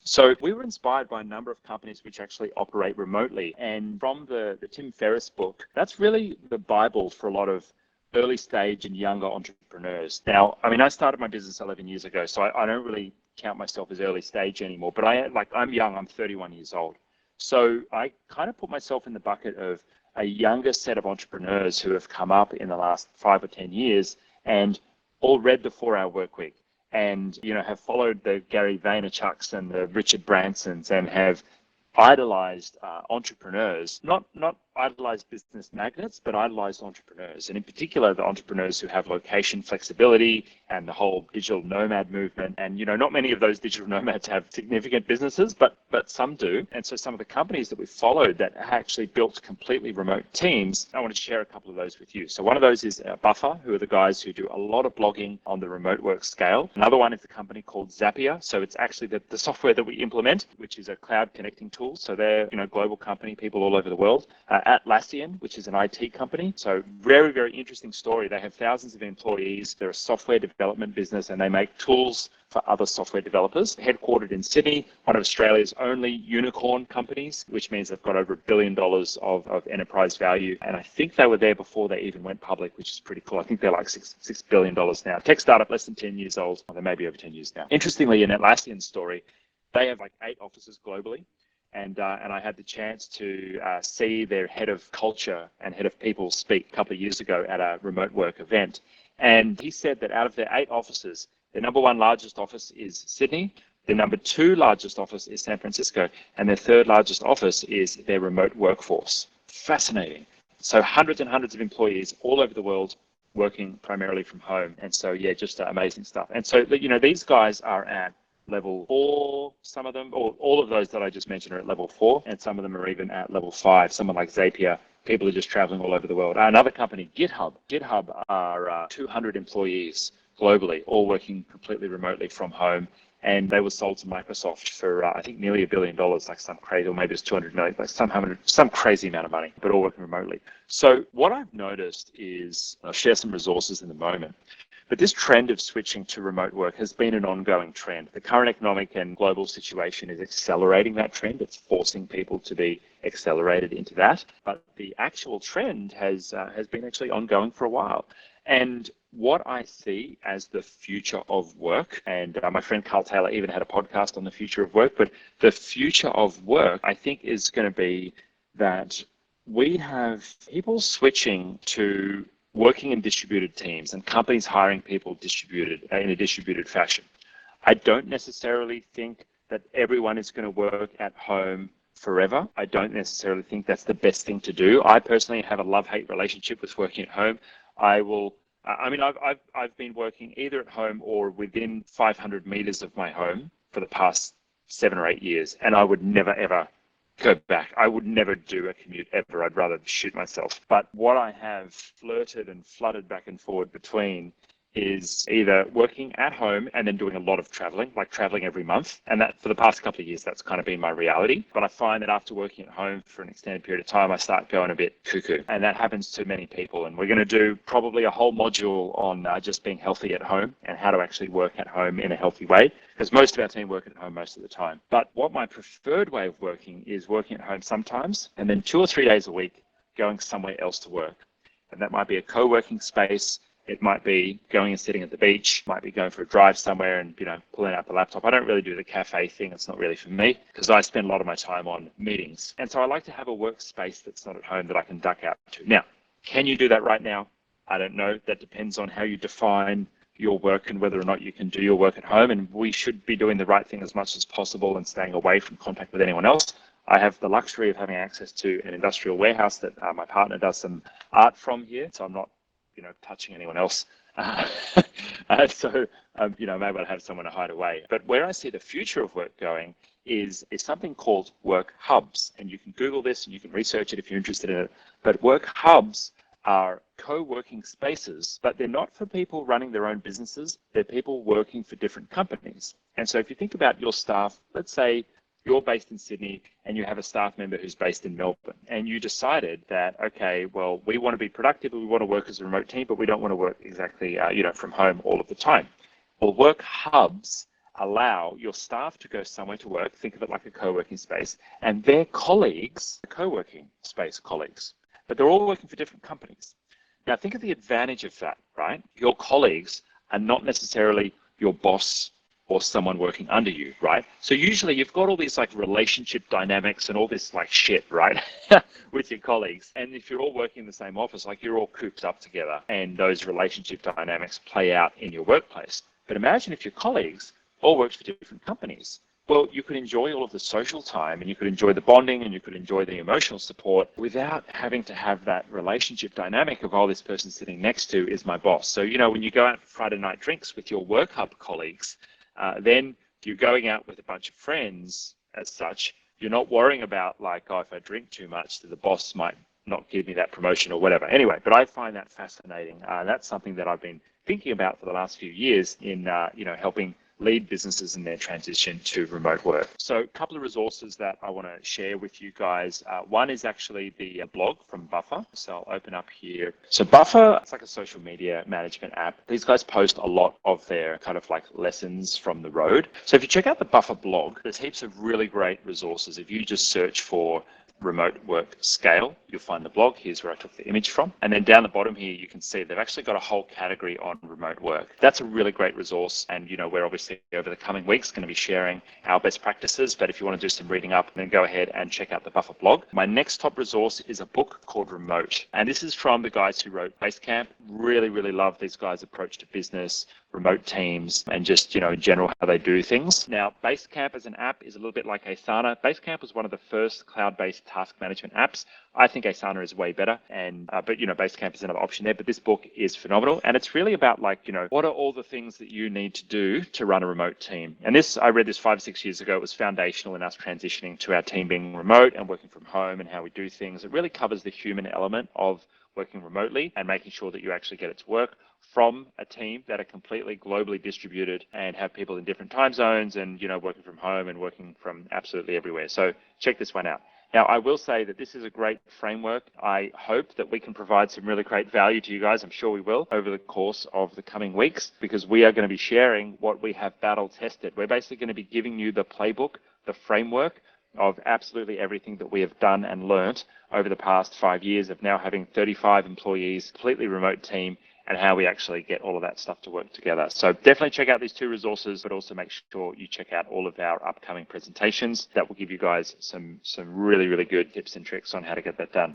So we were inspired by a number of companies which actually operate remotely. And from the Tim Ferriss book, that's really the Bible for a lot of early stage and younger entrepreneurs. Now, I mean, I started my business 11 years ago, so I don't really count myself as early stage anymore, but I'm young, I'm 31 years old. So I kind of put myself in the bucket of a younger set of entrepreneurs who have come up in the last 5 or 10 years and all read the 4-Hour Workweek and, have followed the Gary Vaynerchuks and the Richard Bransons and have idolized entrepreneurs, not idolized business magnates, but idolized entrepreneurs. And in particular, the entrepreneurs who have location flexibility and the whole digital nomad movement. And, not many of those digital nomads have significant businesses, but some do. And so some of the companies that we've followed that actually built completely remote teams, I want to share a couple of those with you. So one of those is Buffer, who are the guys who do a lot of blogging on the remote work scale. Another one is a company called Zapier. So it's actually the software that we implement, which is a cloud connecting tool. So they're, a global company, people all over the world. Atlassian, which is an IT company. So very, very interesting story. They have thousands of employees. They're a software development business and they make tools for other software developers. Headquartered in Sydney, one of Australia's only unicorn companies, which means they've got over $1 billion of enterprise value. And I think they were there before they even went public, which is pretty cool. I think they're like $6 billion now. Tech startup, less than 10 years old. Well, they may be over 10 years now. Interestingly, in Atlassian's story, they have like 8 offices globally. And I had the chance to see their head of culture and head of people speak a couple of years ago at a remote work event. And he said that out of their 8 offices, their number 1 largest office is Sydney, their number 2 largest office is San Francisco, and their 3rd largest office is their remote workforce. Fascinating. So hundreds and hundreds of employees all over the world working primarily from home. And so, yeah, just amazing stuff. And so, these guys are at level 4, some of them, or all of those that I just mentioned are at level 4, and some of them are even at level 5. Someone like Zapier, people are just traveling all over the world. Another company, GitHub are 200 employees globally, all working completely remotely from home. And they were sold to Microsoft for, I think, nearly $1 billion, like some crazy, or maybe it's 200 million, like some crazy amount of money, but all working remotely. So what I've noticed is, I'll share some resources in a moment, but this trend of switching to remote work has been an ongoing trend. The current economic and global situation is accelerating that trend. It's forcing people to be accelerated into that. But the actual trend has been actually ongoing for a while. And what I see as the future of work, and my friend Carl Taylor even had a podcast on the future of work, but the future of work, I think, is going to be that we have people switching to working in distributed teams and companies hiring people in a distributed fashion. I don't necessarily think that everyone is going to work at home forever. I don't necessarily think that's the best thing to do. I personally have a love-hate relationship with working at home. I've been working either at home or within 500 meters of my home for the past 7 or 8 years, and I would never, ever go back. I would never do a commute ever. I'd rather shoot myself. But what I have flirted and fluttered back and forward between is either working at home and then doing a lot of traveling, like traveling every month. And that for the past couple of years, that's kind of been my reality. But I find that after working at home for an extended period of time, I start going a bit cuckoo. And that happens to many people. And we're going to do probably a whole module on just being healthy at home and how to actually work at home in a healthy way, because most of our team work at home most of the time. But what my preferred way of working is working at home sometimes, and then 2 or 3 days a week going somewhere else to work. And that might be a co-working space. It might be going and sitting at the beach, might be going for a drive somewhere and, pulling out the laptop. I don't really do the cafe thing. It's not really for me because I spend a lot of my time on meetings. And so I like to have a workspace that's not at home that I can duck out to. Now, can you do that right now? I don't know. That depends on how you define your work and whether or not you can do your work at home. And we should be doing the right thing as much as possible and staying away from contact with anyone else. I have the luxury of having access to an industrial warehouse that my partner does some art from here. So I'm not touching anyone else. So maybe I'll have someone to hide away. But where I see the future of work going is something called work hubs. And you can Google this and you can research it if you're interested in it. But work hubs are co-working spaces, but they're not for people running their own businesses. They're people working for different companies. And so if you think about your staff, let's say you're based in Sydney and you have a staff member who's based in Melbourne, and you decided that, okay, well, we want to be productive and we want to work as a remote team, but we don't want to work exactly, from home all of the time. Well, work hubs allow your staff to go somewhere to work, think of it like a co-working space, and their colleagues, co-working space colleagues, but they're all working for different companies. Now, think of the advantage of that, right? Your colleagues are not necessarily your boss or someone working under you, right? So usually you've got all these like relationship dynamics and all this like shit, right? with your colleagues. And if you're all working in the same office, like you're all cooped up together and those relationship dynamics play out in your workplace. But imagine if your colleagues all worked for different companies. Well, you could enjoy all of the social time and you could enjoy the bonding and you could enjoy the emotional support without having to have that relationship dynamic of, oh, this person sitting next to is my boss. So, when you go out for Friday night drinks with your work hub colleagues, then you're going out with a bunch of friends as such. You're not worrying about like, oh, if I drink too much, the boss might not give me that promotion or whatever. Anyway, but I find that fascinating. That's something that I've been thinking about for the last few years in, helping lead businesses in their transition to remote work. So a couple of resources that I want to share with you guys. One is actually the blog from Buffer. So I'll open up here. So Buffer, it's like a social media management app. These guys post a lot of their kind of like lessons from the road. So if you check out the Buffer blog, there's heaps of really great resources. If you just search for remote work scale, you'll find the blog. Here's where I took the image from. And then down the bottom here, you can see they've actually got a whole category on remote work. That's a really great resource. And, we're obviously over the coming weeks going to be sharing our best practices. But if you want to do some reading up, then go ahead and check out the Buffer blog. My next top resource is a book called Remote. And this is from the guys who wrote Basecamp. Really, really love these guys' approach to business, remote teams, and just, in general, how they do things. Now, Basecamp as an app is a little bit like Asana. Basecamp was one of the first cloud-based task management apps. I think Asana is way better, but Basecamp is another option there. But this book is phenomenal, and it's really about like, what are all the things that you need to do to run a remote team? And I read this 5 or 6 years ago. It was foundational in us transitioning to our team being remote and working from home and how we do things. It really covers the human element of working remotely and making sure that you actually get it to work from a team that are completely globally distributed and have people in different time zones and, working from home and working from absolutely everywhere. So check this one out. Now, I will say that this is a great framework. I hope that we can provide some really great value to you guys. I'm sure we will over the course of the coming weeks, because we are going to be sharing what we have battle tested. We're basically going to be giving you the playbook, the framework of absolutely everything that we have done and learnt over the past 5 years of now having 35 employees, completely remote team, and how we actually get all of that stuff to work together. So definitely check out these two resources, but also make sure you check out all of our upcoming presentations that will give you guys some really, really good tips and tricks on how to get that done.